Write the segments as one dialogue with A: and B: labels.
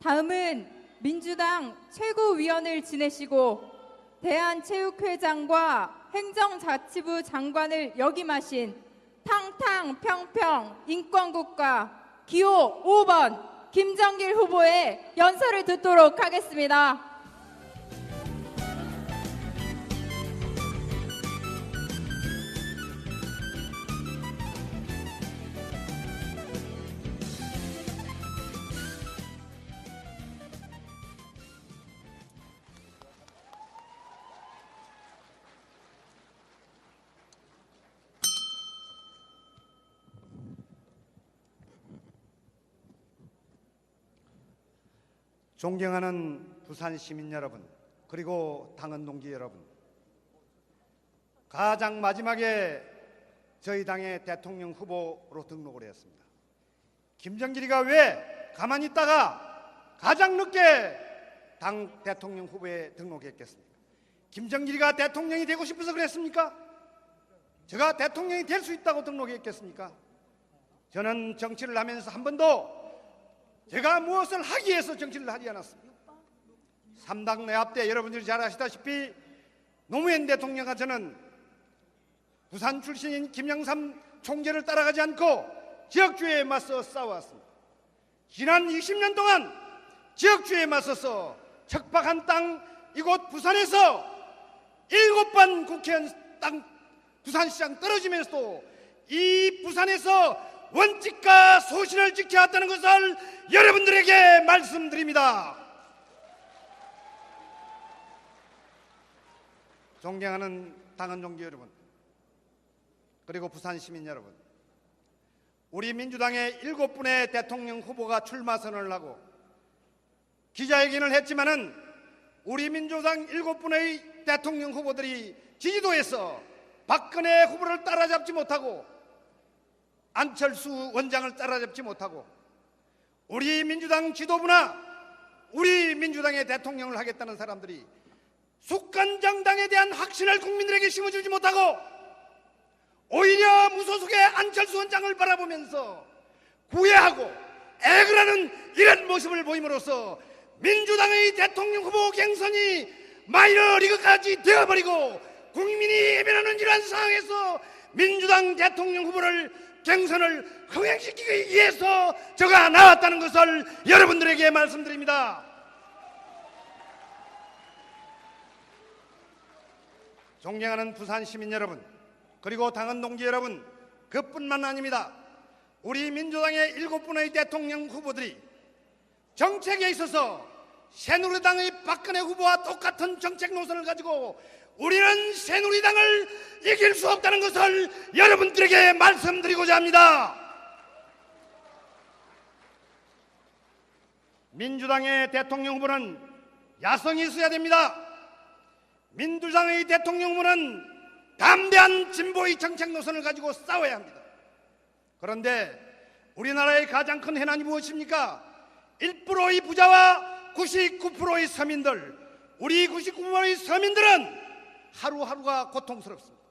A: 다음은 민주당 최고위원을 지내시고 대한체육회장과 행정자치부 장관을 역임하신 탕탕평평 인권국가 기호 5번 김정길 후보의 연설을 듣도록 하겠습니다.
B: 존경하는 부산 시민 여러분, 그리고 당헌 동지 여러분, 가장 마지막에 저희 당의 대통령 후보로 등록을 했습니다. 김정길이가 왜 가만히 있다가 가장 늦게 당 대통령 후보에 등록했겠습니까? 김정길이가 대통령이 되고 싶어서 그랬습니까? 제가 대통령이 될 수 있다고 등록했겠습니까? 저는 정치를 하면서 한 번도 제가 무엇을 하기 위해서 정치를 하지 않았습니다. 3당 내합 때 여러분들이 잘 아시다시피 노무현 대통령과 저는 부산 출신인 김영삼 총재를 따라가지 않고 지역주의에 맞서 싸워왔습니다. 지난 20년 동안 지역주의에 맞서서 척박한 땅 이곳 부산에서 7번 국회의원 땅 부산시장 떨어지면서도 이 부산에서 원칙과 소신을 지켜왔다는 것을 여러분들에게 말씀드립니다. 존경하는 당헌 동지 여러분, 그리고 부산 시민 여러분, 우리 민주당의 7분의 대통령 후보가 출마 선언을 하고 기자회견을 했지만은 우리 민주당 7분의 대통령 후보들이 지지도에서 박근혜 후보를 따라잡지 못하고 안철수 원장을 따라잡지 못하고 우리 민주당 지도부나 우리 민주당의 대통령을 하겠다는 사람들이 숙간정당에 대한 확신을 국민들에게 심어주지 못하고 오히려 무소속의 안철수 원장을 바라보면서 구애하고 애걸하는 이런 모습을 보임으로써 민주당의 대통령 후보 경선이 마이너리그까지 되어버리고 국민이 외면하는 이러한 상황에서 민주당 대통령 후보를 경선을 흥행시키기 위해서 제가 나왔다는 것을 여러분들에게 말씀드립니다. 존경하는 부산 시민 여러분, 그리고 당헌 동지 여러분, 그뿐만 아닙니다. 우리 민주당의 7분의 대통령 후보들이 정책에 있어서 새누리당의 박근혜 후보와 똑같은 정책 노선을 가지고 우리는 새누리당을 이길 수 없다는 것을 여러분들에게 말씀드리고자 합니다. 민주당의 대통령 후보는 야성이 있어야 됩니다. 민주당의 대통령 후보는 담대한 진보의 정책 노선을 가지고 싸워야 합니다. 그런데 우리나라의 가장 큰 해난이 무엇입니까? 1%의 부자와 99%의 서민들, 우리 99%의 서민들은 하루하루가 고통스럽습니다.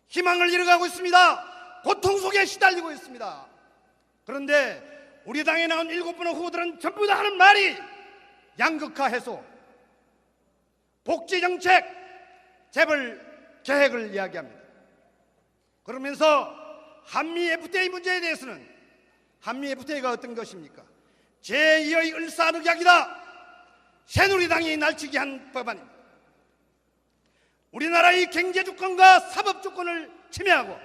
B: 희망을 잃어가고 있습니다. 고통 속에 시달리고 있습니다. 그런데 우리 당에 나온 7분의 후보들은 전부 다 하는 말이 양극화 해소, 복지정책, 재벌 계획을 이야기합니다. 그러면서 한미 FTA 문제에 대해서는 한미 FTA가 어떤 것입니까? 제2의 을사늑약이다. 새누리당이 날치기 한 법안입니다. 우리나라의 경제주권과 사법주권을 침해하고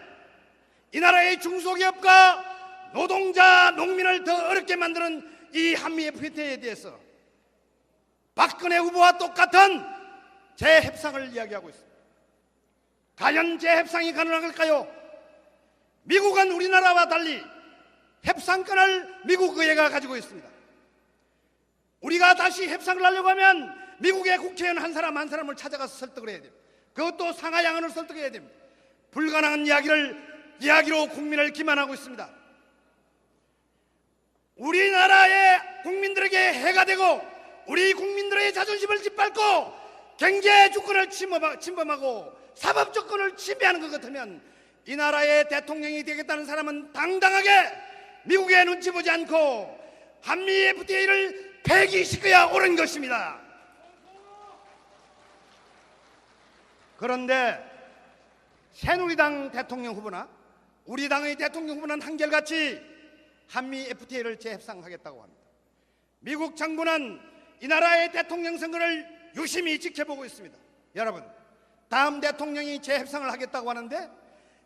B: 이 나라의 중소기업과 노동자, 농민을 더 어렵게 만드는 이 한미 FTA에 대해서 박근혜 후보와 똑같은 재협상을 이야기하고 있습니다. 과연 재협상이 가능할까요? 미국은 우리나라와 달리 협상권을 미국 의회가 가지고 있습니다. 우리가 다시 협상을 하려고 하면 미국의 국회의원 한 사람 한 사람을 찾아가서 설득을 해야 됩니다. 그것도 상하양언을 설득해야 됩니다. 불가능한 이야기로 국민을 기만하고 있습니다. 우리나라의 국민들에게 해가 되고 우리 국민들의 자존심을 짓밟고 경제 주권을 침범하고 사법 주권을 침해하는 것 같으면 이 나라의 대통령이 되겠다는 사람은 당당하게 미국의 눈치 보지 않고 한미 FTA를 폐기시켜야 옳은 것입니다. 그런데 새누리당 대통령 후보나 우리 당의 대통령 후보는 한결같이 한미 FTA를 재협상하겠다고 합니다. 미국 정부는 이 나라의 대통령 선거를 유심히 지켜보고 있습니다. 여러분, 다음 대통령이 재협상을 하겠다고 하는데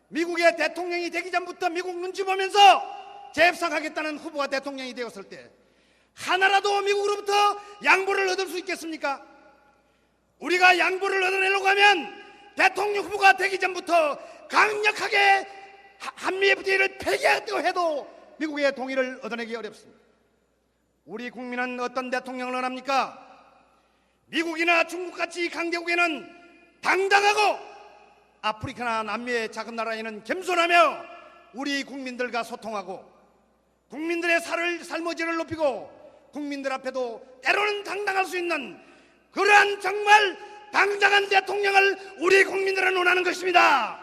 B: 미국의 대통령이 되기 전부터 미국 눈치 보면서 재협상하겠다는 후보가 대통령이 되었을 때 하나라도 미국으로부터 양보를 얻을 수 있겠습니까? 우리가 양보를 얻어내려고 하면 대통령 후보가 되기 전부터 강력하게 한미 FTA를 폐기하겠다고 해도 미국의 동의를 얻어내기 어렵습니다. 우리 국민은 어떤 대통령을 원합니까? 미국이나 중국같이 강대국에는 당당하고 아프리카나 남미의 작은 나라에는 겸손하며 우리 국민들과 소통하고 국민들의 삶의 질을 높이고 국민들 앞에도 때로는 당당할 수 있는 그러한 정말 당당한 대통령을 우리 국민들은 원하는 것입니다.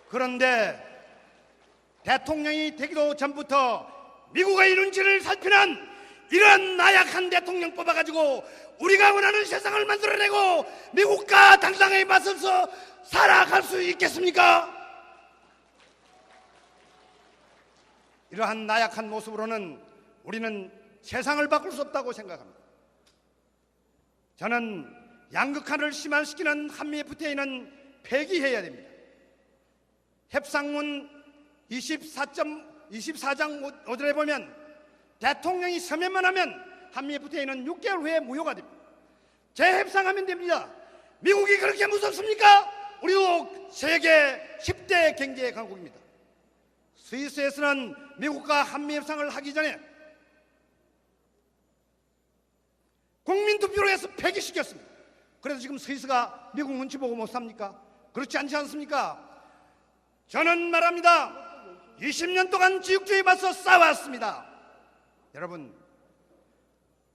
B: 그런데 대통령이 되기도 전부터 미국의 눈치를 살피는 이런 나약한 대통령 뽑아가지고 우리가 원하는 세상을 만들어내고 미국과 당당하게 맞서서 살아갈 수 있겠습니까? 이러한 나약한 모습으로는 우리는 세상을 바꿀 수 없다고 생각합니다. 저는 양극화를 심화시키는 한미 FTA는 폐기해야 됩니다. 협상문 24장 5절에 보면 대통령이 서면만 하면 한미 FTA는 6개월 후에 무효가 됩니다. 재협상하면 됩니다. 미국이 그렇게 무섭습니까? 우리도 세계 10대 경제 강국입니다. 스위스에서는 미국과 한미 협상을 하기 전에 국민투표로 해서 폐기시켰습니다. 그래서 지금 스위스가 미국 눈치 보고 못 삽니까? 그렇지 않지 않습니까? 저는 말합니다. 20년 동안 지역주의에 맞서 싸워왔습니다. 여러분,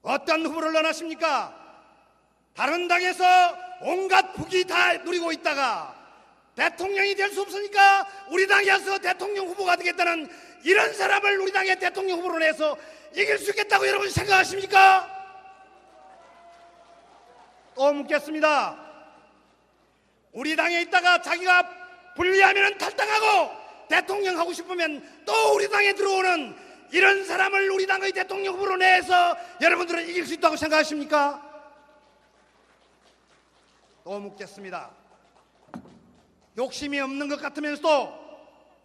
B: 어떤 후보를 원하십니까? 다른 당에서 온갖 북이 다 누리고 있다가 대통령이 될 수 없으니까 우리 당에서 대통령 후보가 되겠다는 이런 사람을 우리 당의 대통령 후보로 내서 이길 수 있겠다고 여러분 생각하십니까? 또 묻겠습니다. 우리 당에 있다가 자기가 불리하면 탈당하고 대통령 하고 싶으면 또 우리 당에 들어오는 이런 사람을 우리 당의 대통령 후보로 내서 여러분들은 이길 수 있다고 생각하십니까? 또 묻겠습니다. 욕심이 없는 것 같으면서도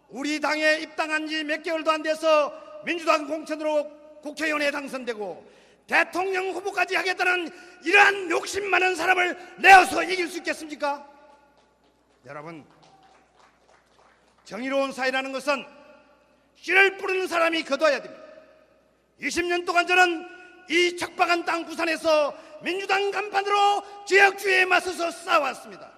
B: 우리 당에 입당한 지 몇 개월도 안 돼서 민주당 공천으로 국회의원에 당선되고 대통령 후보까지 하겠다는 이러한 욕심 많은 사람을 내어서 이길 수 있겠습니까? 여러분, 정의로운 사회라는 것은 씨를 뿌리는 사람이 거둬야 됩니다. 20년 동안 저는 이 척박한 땅 부산에서 민주당 간판으로 지역주의에 맞서서 싸워왔습니다.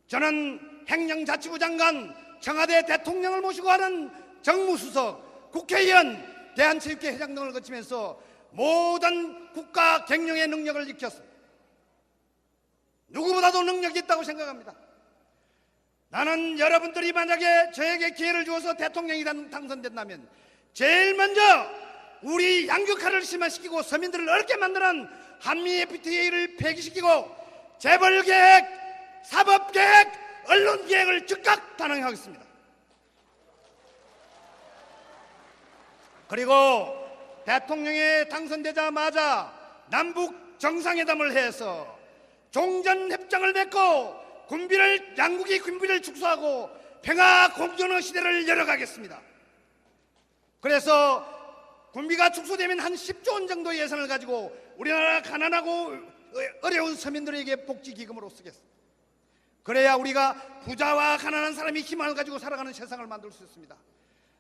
B: 저는 행정자치부 장관, 청와대 대통령을 모시고 하는 정무수석, 국회의원, 대한체육회 회장 등을 거치면서 모든 국가 경영의 능력을 익혔습니다. 누구보다도 능력이 있다고 생각합니다. 나는 여러분들이 만약에 저에게 기회를 주어서 대통령이 당선된다면 제일 먼저 우리 양극화를 심화시키고 서민들을 어렵게 만드는 한미 FTA를 폐기시키고 재벌계획, 사법계획, 언론계획을 즉각 단행하겠습니다. 그리고 대통령에 당선되자마자 남북 정상회담을 해서 종전협정을 맺고 양국이 군비를 축소하고 평화 공존의 시대를 열어가겠습니다. 그래서 군비가 축소되면 한 10조 원 정도 예산을 가지고 우리나라 가난하고 어려운 서민들에게 복지기금으로 쓰겠습니다. 그래야 우리가 부자와 가난한 사람이 희망을 가지고 살아가는 세상을 만들 수 있습니다.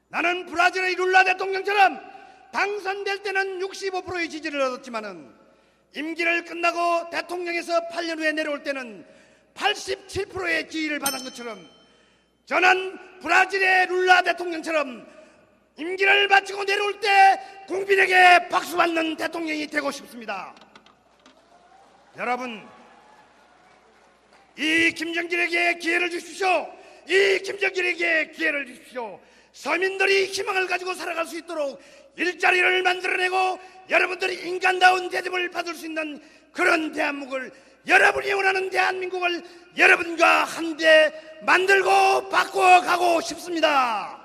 B: 나는 브라질의 룰라 대통령처럼 당선될 때는 65%의 지지를 얻었지만은 임기를 끝나고 대통령에서 8년 후에 내려올 때는 87%의 지지를 받은 것처럼 저는 브라질의 룰라 대통령처럼 임기를 마치고 내려올 때 국민에게 박수받는 대통령이 되고 싶습니다. 여러분, 이 김정길에게 기회를 주십시오. 이 김정길에게 기회를 주십시오. 서민들이 희망을 가지고 살아갈 수 있도록 일자리를 만들어내고 여러분들이 인간다운 대접을 받을 수 있는 그런 대한민국을, 여러분이 원하는 대한민국을 여러분과 함께 만들고 바꿔가고 싶습니다.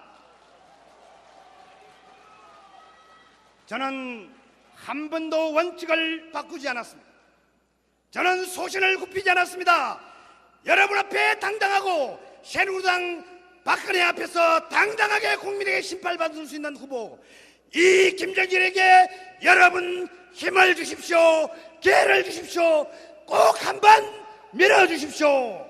B: 저는 한 번도 원칙을 바꾸지 않았습니다. 저는 소신을 굽히지 않았습니다. 여러분 앞에 당당하고 새누리당 박근혜 앞에서 당당하게 국민에게 심판받을 수 있는 후보, 이 김정일에게 여러분 힘을 주십시오. 기회를 주십시오. 꼭 한번 밀어주십시오.